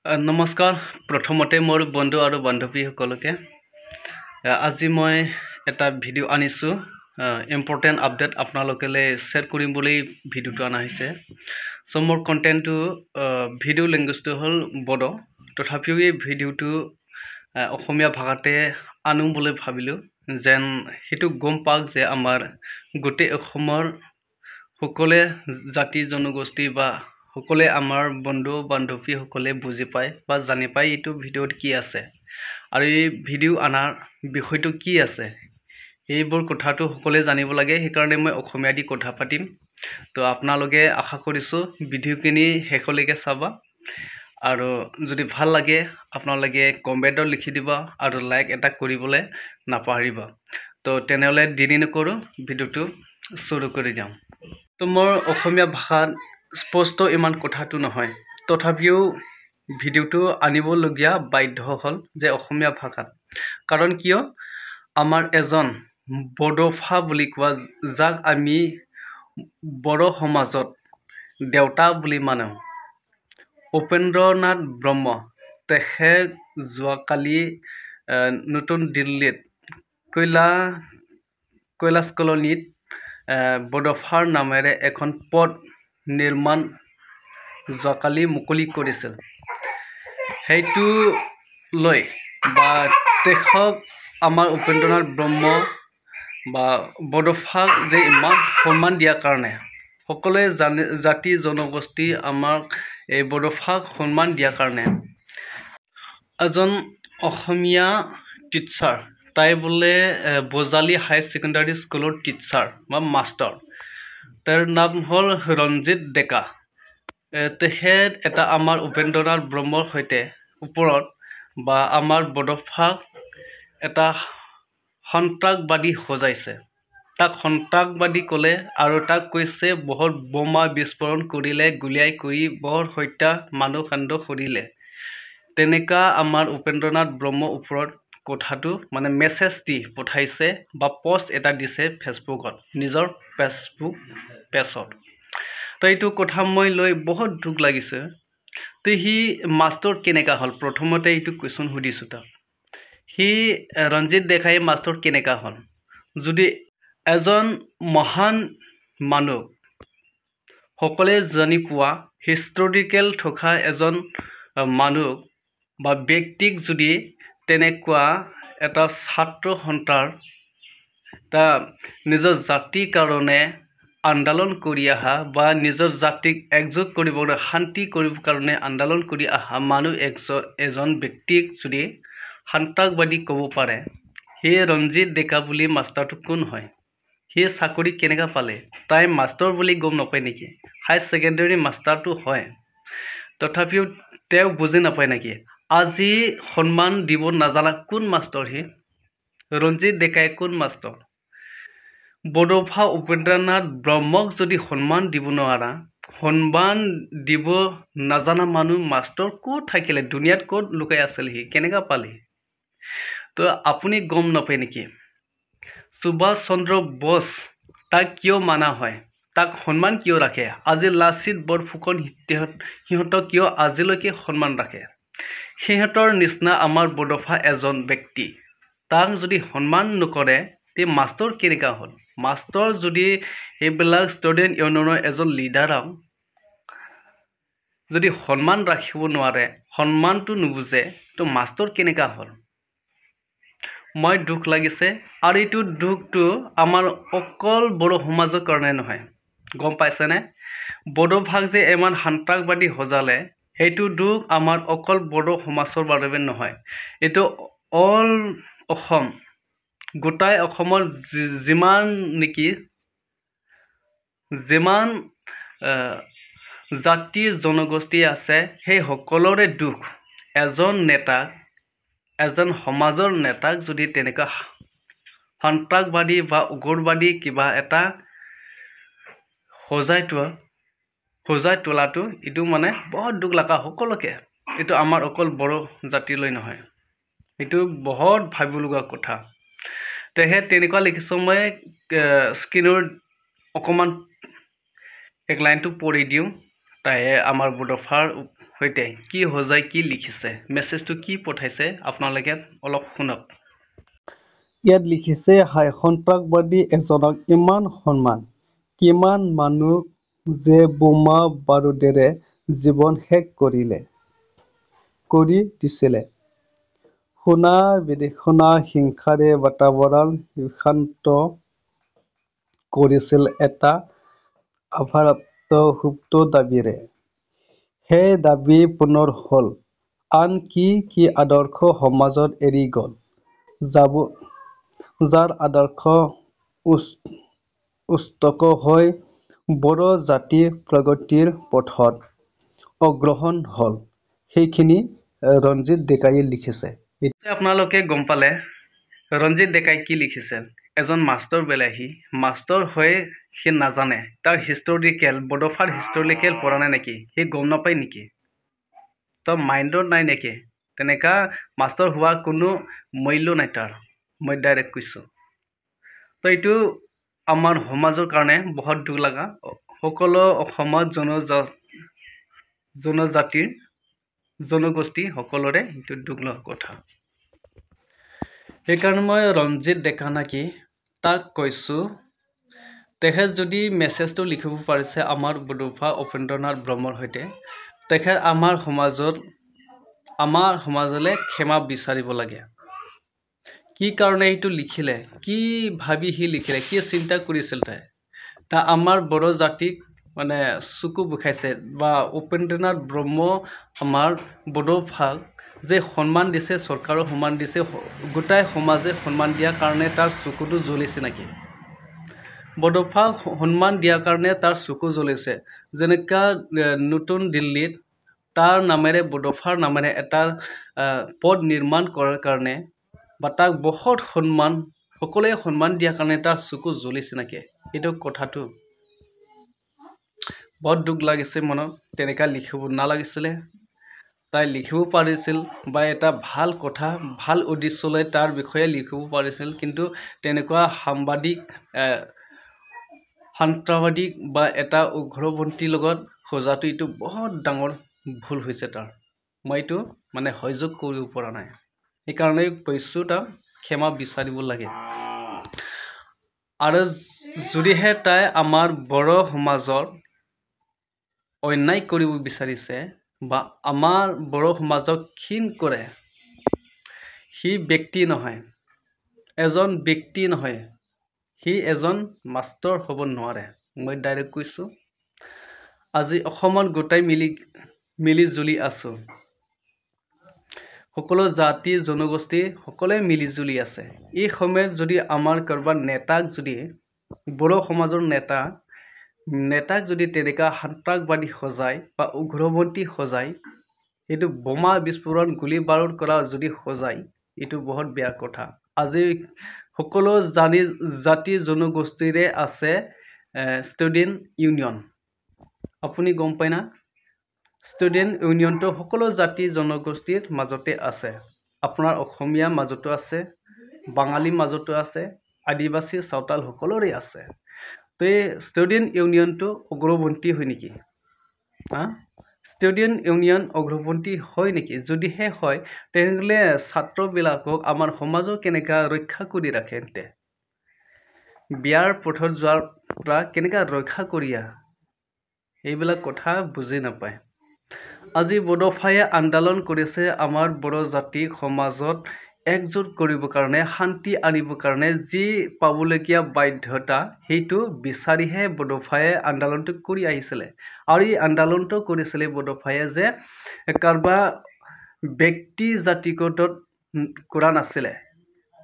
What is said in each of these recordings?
নমস্কাৰ প্ৰথমতে মোৰ বন্ধু আৰু বান্ধৱীসকলকে আজি মই এটা ভিডিঅ' আনিছোঁ ইম্পৰ্টেণ্ট আপডেট আপোনালোকলৈ শ্বেয়াৰ কৰিম বুলি ভিডিঅ'টো অনা হৈছে সো মোৰ কন্টেন্টটো ভিডিঅ' লেংগুৱেজটো হ'ল বড়ো তথাপিও এই ভিডিঅ'টো অসমীয়া ভাষাতে আনো বুলি ভাবিলোঁ যেন হেতু গম পাওক যে আমাৰ গোটেই অসমৰ সকলে জাতি জনগোষ্ঠী বা সকলে আমাৰ বন্ধু বান্ধৱী সকলে বুজি পায় বা জানি পায় এইটো ভিডিঅ'ত কি আছে আৰু এই ভিডিঅ' আনাৰ বিষয়টো কি আছে এইবোৰ কথাটো সকলে জানিব লাগে সেইকাৰণে মই অসমীয়া দি কথা পাতিম তো আপোনালোকে আশা কৰিছো ভিডিঅ'খিনি শেষলৈকে চাবা আৰু যদি ভাল লাগে আপোনালোকে কমেন্টত লিখি দিবা আৰু লাইক এটা কৰিবলৈ নাপাহৰিবা তো তেনেহলে দেৰি নকৰো ভিডিঅ'টো শুৰু কৰি যাম তো মোৰ অসমীয়া ভাষাত স্পষ্ট ইমান কথাটো নহয় তথাপিও ভিডিঅ'টো আনিবলগীয়া বাধ্য হল যে অসমীয়া ভাষাত কাৰণ কিয় আমাৰ এজন বড়োফা বুলি কোৱা যাক আমি বড়ো সমাজত দেউতা বুলি মানো উপেন্দ্ৰনাথ ব্ৰহ্ম তেখেত যোৱাকালি নতুন দিল্লীত কৈলাশ কলনীত বড়োফাৰ নামেৰে এখন পদ নিৰ্মাণ যোৱাকালি মুকলি কৰিছিল সেইটো লৈ বা তেখেত আমাৰ উপেন্দ্ৰনাথ ব্ৰহ্ম বা বড়োফাক যে ইমান সন্মান দিয়াৰ কাৰণে সকলে জাতি জনগোষ্ঠী আমাক এই বড়োফাক সন্মান দিয়াৰ কাৰণে এজন অসমীয়া টিচাৰ তাই বোলে বজালি হাই সেকেন্ডাৰী স্কুলৰ টিচাৰ বা মাষ্টাৰ তাৰ নাম হ'ল ৰঞ্জিত ডেকা তেখেত এটা আমাৰ উপেন্দ্ৰনাথ ব্ৰহ্মৰ সৈতে ওপৰত বা আমাৰ বড়োফাক এটা সন্ত্ৰাসবাদী সজাইছে তাক সন্ত্ৰাসবাদী ক'লে আৰু তাক কৈছে বহুত বোমা বিস্ফোৰণ কৰিলে গুলিয়াই কৰি বৰ হত্যা মানুহ কাণ্ড কৰিলে তেনেকা আমাৰ উপেন্দ্ৰনাথ ব্ৰহ্মৰ ওপৰত কথাটো মানে মেছেজ দি পঠাইছে বা পোষ্ট এটা দিছে ফেচবুকত নিজৰ ফেচবুক পেজত তো এইটো কথা মই লৈ বহুত দুখ লাগিছে তো হি মাষ্টৰ কেনেকা হল প্ৰথমতে এইটো কোৱেশ্চন সুধিছো তাক হি ৰঞ্জিত দেখাই মাষ্টৰ কেনেকা হল যদি এজন মহান মানুহ সকলে জানি পোৱা হিষ্টৰিকেল থকা এজন মানুহ বা ব্যক্তিক যদি তেনেকুৱা এটা ছাত্ৰ সন্তাৰ তা নিজৰ জাতিৰ কাৰণে আন্দোলন কৰি আহা বা নিজৰ জাতিক একজোট কৰিবলৈ শান্তি কৰিবৰ কাৰণে আন্দোলন কৰি আহা মানুহ এজন ব্যক্তিক যদি সন্ত্ৰাসবাদী ক'ব পাৰে হে ৰঞ্জিত ডেকা বুলি মাষ্টাৰটো কোন হয় হে চাকৰি কেনেকা পালে তাই মাষ্টাৰ বুলি গম নাপায় নেকি হাই সেকেন্ডাৰী মাষ্টাৰটো হয় তথাপিও তেওঁ বুজি নাপায় নেকি আজি সন্মান দিব নাজানা কোন মাষ্টাৰ হে ৰঞ্জিত ডেকাই কোন মাষ্টাৰ বড়োফা উপেন্দ্ৰনাথ ব্ৰহ্মক যদি সন্মান দিব নোৱাৰা সন্মান দিব নাজানা মানুহ মাষ্টৰ ক'ত থাকিলে দুনিয়াত ক'ত লুকাই আছিল হি কেনেকা পালে তো আপুনি গম নাপায় নেকি সুভাষ চন্দ্ৰ বোস তাক কিয় মানা হয় তাক সন্মান কিয় ৰাখে আজি লাচিত বৰফুকন সিহঁতক কিয় আজিলৈকে সন্মান ৰাখে সিহঁতৰ নিচিনা আমাৰ বড়োফা এজন ব্যক্তি তাক যদি সন্মান নকৰে তে মাষ্টৰ কেনেকা হল মাষ্টৰ যদি এইবিলাক ষ্টুডেণ্ট ইউনিয়নৰ এজন লিডাৰ যদি সন্মান ৰাখিব নোৱাৰে সন্মানটো নুবুজে তো মাষ্টৰ কেনেকা হল মই দুখ লাগিছে আৰু এইটো দুখটো আমাৰ অকল বড়ো সমাজৰ কাৰণে নহয় গম পাইছেনে বড়োভাগ যে ইমান সন্ত্ৰাসবাদী সজালে সেইটো দুখ আমাৰ অকল বড়ো সমাজৰ বাবে নহয় এইটো অল অসম গোটাই অসমৰ যিমান জাতি জনগোষ্ঠী আছে সেই সকলোৰে দুখ এজন নেতাক এজন সমাজৰ নেতাক যদি তেনেকা সন্ত্ৰাসবাদী বা উগ্ৰবাদী কিবা এটা সজাই তোলাটো এইটো মানে বহুত দুখ লগা সকলোকে এইটো আমাৰ অকল বড়ো জাতিলৈ নহয় এইটো বহুত ভাবিবলগীয়া কথা তেহে তেনেকুৱা লিখিছো মই স্ক্ৰীনৰ অকমান এক লাইনটো পঢ়ি দিওঁ তাই আমাৰ বড়োফাৰ সৈতে কি হজাই কি লিখিছে মেছেজটো কি পঠাইছে আপোনালোকে অলপ শুনক ইয়াত লিখিছে হাই সন্ত্ৰাসবাদী এজনক ইমান সন্মান কিমান মানুহ যে বোমা বাৰুদেৰে জীৱন শেষ কৰি দিছিলে শুনা হিংসাৰে বাতাৱৰণ বিশান্ত কৰিছিল এটা আভাৰাপ্ত সুপ্ত দাবীৰে সেই দাবী পুনৰ হ'ল আন কি আদৰ্শ সমাজত এৰি গ'ল যাৰ আদৰ্শ উষ্টক হৈ বড়ো জাতি প্ৰগতিৰ পথত অগ্ৰসৰ হ'ল সেইখিনি ৰঞ্জিত ডেকাইয়ে লিখিছে আপোনালোকে গম পালে ৰঞ্জিত ডেকাই কি লিখিছে এজন মাষ্টৰ বেলাহি মাষ্টৰ হৈ সি নাজানে তাৰ হিষ্টৰিকেল বডোফাৰ হিষ্টৰিকেল পঢ়া নাই নেকি সি গম নাপায় নেকি তো মাইণ্ডত নাই নেকি তেনেকা মাষ্টৰ হোৱা কোনো মূল্য নাই তাৰ মই ডাইৰেক্ট কৈছোঁ তো এইটো আমাৰ সমাজৰ কাৰণে বহুত দুখ লগা সকলো অসমত জনজাতিৰ জনগোষ্ঠী সকলোৰে এইটো দুখ লগা কথা সেইকাৰণে মই ৰঞ্জিত ডেকা নাকি তাক কৈছোঁ তেখেত যদি মেছেজটো লিখিব পাৰিছে আমাৰ বডোফা উপেন্দ্ৰনাথ ব্ৰহ্মৰ সৈতে তেখেত আমাৰ সমাজলৈ ক্ষমা বিচাৰিব লাগে কি কাৰণে এইটো লিখিলে কি ভাবি সি লিখিলে কি চিন্তা কৰিছিল তাই আমাৰ বড়ো জাতিক মানে চকু বুখাইছে বা উপেন্দ্ৰনাথ ব্ৰহ্ম আমাৰ বডোফাক যে সন্মান দিছে চৰকাৰৰ সন্মান দিছে গোটাই সমাজে সন্মান দিয়াৰ কাৰণে তাৰ চকুটো জ্বলিছে নেকি বডোফাক সন্মান দিয়াৰ কাৰণে তাৰ চকু জ্বলিছে যেনেকা নতুন দিল্লীত তাৰ নামেৰে বডোফাৰ নামেৰে এটা পদ নিৰ্মাণ কৰাৰ কাৰণে বা তাক বহুত সন্মান সকলোৱে সন্মান দিয়াৰ কাৰণে তাৰ চকু জ্বলিছে নেকি এইটো কথাটো বহুত দুখ লাগিছে মনত তেনেকা লিখিব নালাগিছিলে তাই লিখিব পাৰিছিল বা এটা ভাল কথা ভাল উদ্দেশ্যলৈ তাৰ বিষয়ে লিখিব পাৰিছিল কিন্তু তেনেকুৱা সন্ত্ৰাসবাদী বা এটা উগ্ৰপন্থীৰ লগত সজাটো এইটো বহুত ডাঙৰ ভুল হৈছে তাৰ মই এইটো মানে সহ্য কৰিব পৰা নাই সেইকাৰণে কৈছোঁ তাক ক্ষমা বিচাৰিব লাগে আৰু যদিহে তাই আমাৰ বড়ো সমাজৰ অন্যায় কৰিব বিচাৰিছে বা আমাৰ বড়ো সমাজক ক্ষীণ কৰে সি ব্যক্তি নহয় এজন ব্যক্তি নহয় সি এজন মাষ্টৰ হ'ব নোৱাৰে মই ডাইৰেক্ট কৈছোঁ আজি অসমত গোটাই মিলি জুলি আছোঁ সকলো জাতি জনগোষ্ঠী সকলোৱে মিলি জুলি আছে এই সময়ত যদি আমাৰ কাৰোবাৰ নেতাক যদি বড়ো সমাজৰ নেতাক যদি তেনেকা সন্ত্ৰাসবাদী সজায় বা উগ্ৰপন্থী সজায় এইটো বোমা বিস্ফোৰণ গুলী বাৰুদ কৰা যদি সজায় এইটো বহুত বেয়া কথা আজি সকলো জাতি জনগোষ্ঠীৰে আছে ষ্টুডেণ্ট ইউনিয়ন আপুনি গম পায় না ষ্টুডেণ্ট ইউনিয়নটো সকলো জাতি জনগোষ্ঠীৰ মাজতে আছে আপোনাৰ অসমীয়া মাজতো আছে বাঙালী মাজতো আছে আদিবাসী চাওতাল সকলোৰে আছে তো এই ষ্টুডেণ্ট ইউনিয়নটো উগ্ৰপন্থী হয় নেকি ষ্টুডেণ্ট ইউনিয়ন উগ্ৰপন্থী হয় নেকি যদিহে হয় তেনেহ'লে ছাত্ৰবিলাকক আমাৰ সমাজক কেনেকৈ ৰক্ষা কৰি ৰাখে বিয়াৰ পথত যোৱাৰ পৰা কেনেকৈ ৰক্ষা কৰিয়া এইবিলাক কথা বুজি নাপায় আজি বডোফায়ে আন্দোলন কৰিছে আমাৰ বড়ো জাতিক সমাজত একজোট কৰিবৰ কাৰণে শান্তি আনিবৰ কাৰণে যি পাবলগীয়া বাধ্যতা সেইটো বিচাৰিহে বডোফায়ে আন্দোলনটো কৰি আহিছিলে আৰু এই আন্দোলনটো কৰিছিলে বডোফায়ে যে কাৰোবাৰ ব্যক্তি জাতিগত কৰা নাছিলে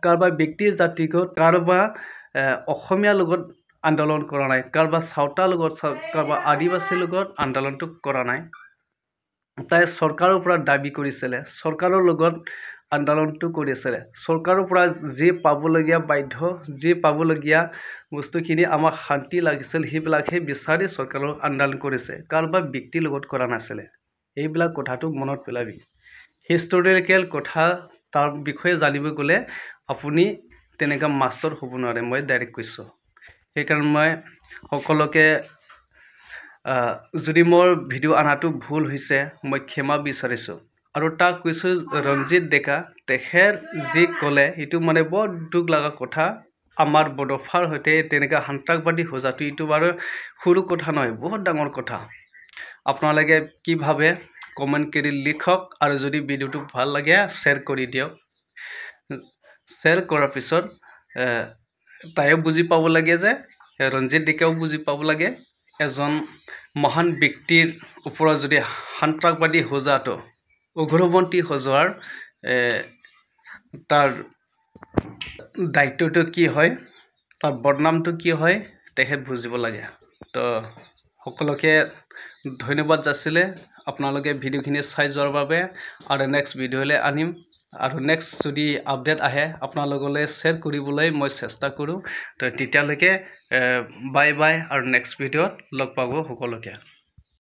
কাৰোবাৰ ব্যক্তি জাতিগত কাৰোবাৰ অসমীয়াৰ লগত আন্দোলন কৰা নাই কাৰোবাৰ চাওতাৰ লগত কাৰোবাৰ আদিবাসীৰ লগত আন্দোলনটো কৰা নাই তাই চৰকাৰৰ পৰা দাবী কৰিছিলে চৰকাৰৰ লগত আন্দোলনটো কৰিছিলে চৰকাৰৰ পৰা যি পাবলগীয়া বাধ্য যি পাবলগীয়া বস্তুখিনি আমাক শান্তি লাগিছিল সেইবিলাকহে বিচাৰি চৰকাৰৰ আন্দোলন কৰিছে কাৰোবাৰ ব্যক্তিৰ লগত কৰা নাছিলে এইবিলাক কথাটো মনত পেলাবি হিষ্টৰিকেল কথা তাৰ বিষয়ে জানিব গ'লে আপুনি তেনেকুৱা মাষ্টৰ হ'ব নোৱাৰে মই ডাইৰেক্ট কৈছোঁ সেইকাৰণে মই সকলোকে যদি মোৰ ভিডিঅ' আনাটো ভুল হৈছে মই ক্ষমা বিচাৰিছোঁ আৰু তাক কৈছোঁ ৰঞ্জিত ডেকা তেখেত যি ক'লে সেইটো মানে বৰ দুখ লগা কথা আমাৰ বড়োফাৰ সৈতে তেনেকৈ সন্ত্ৰাসবাদী হোজাটো এইটো বাৰু সৰু কথা নহয় বহুত ডাঙৰ কথা আপোনালোকে কি ভাবে কমেণ্ট কৰি লিখক আৰু যদি ভিডিঅ'টো ভাল লাগে শ্বেয়াৰ কৰি দিয়ক শ্বেয়াৰ কৰাৰ পিছত তাইও বুজি পাব লাগে যে ৰঞ্জিত ডেকাও বুজি পাব লাগে এজন মহান ব্যক্তিৰ ওপৰত যদি সন্ত্ৰাসবাদী হোজাটো উগ্ৰপন্থী সজোৱাৰ তাৰ দায়িত্বটো কি হয় তাৰ বদনামটো কি হয় তেখেত বুজিব লাগে তো সকলোকে ধন্যবাদ যাচিলে আপোনালোকে ভিডিঅ'খিনি চাই যোৱাৰ বাবে আৰু নেক্সট ভিডিঅ'লৈ আনিম আৰু নেক্সট যদি আপডেট আহে আপোনালোকলৈ শ্বেয়াৰ কৰিবলৈ মই চেষ্টা কৰোঁ তো তেতিয়ালৈকে বাই বাই আৰু নেক্সট ভিডিঅ'ত লগ পাব সকলোকে